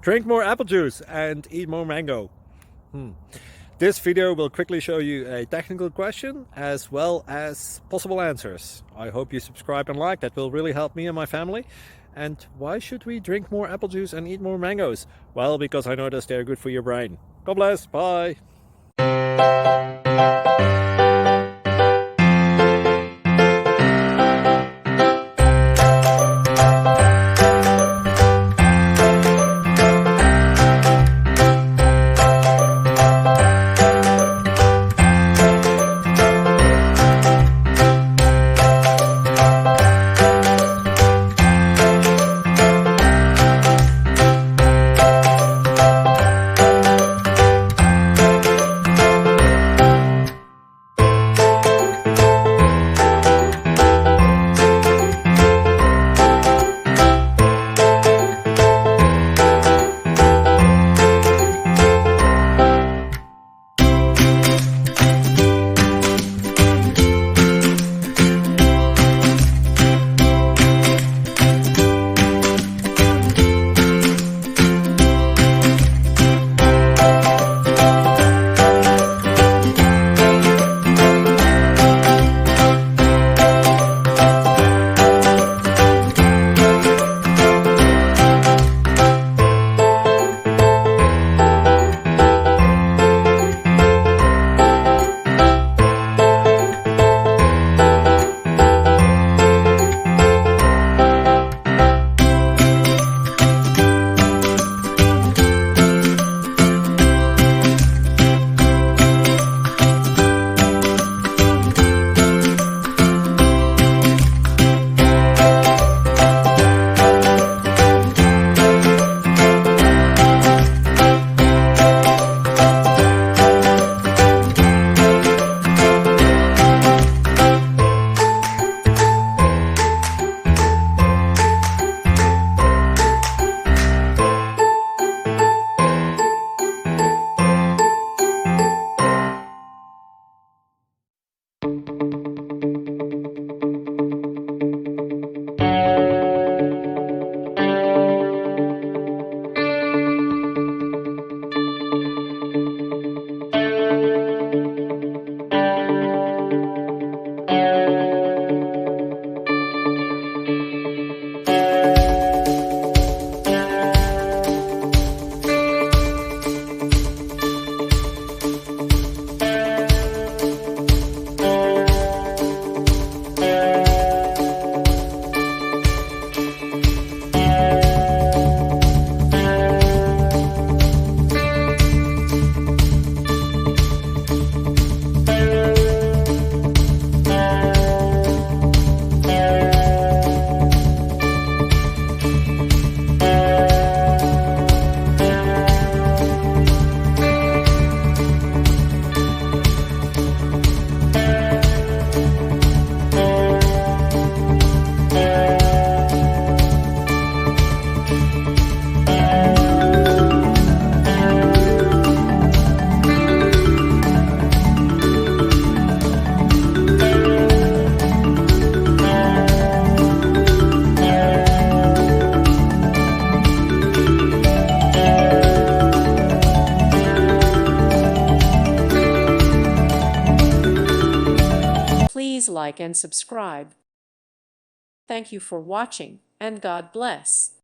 Drink more apple juice and eat more mango. This video will quickly show you a technical question as well as possible answers. I hope you subscribe and like, that will really help me and my family. And why should we drink more apple juice and eat more mangoes? Well, because I noticed they're good for your brain. God bless, bye! Please like and subscribe. Thank you for watching, and God bless.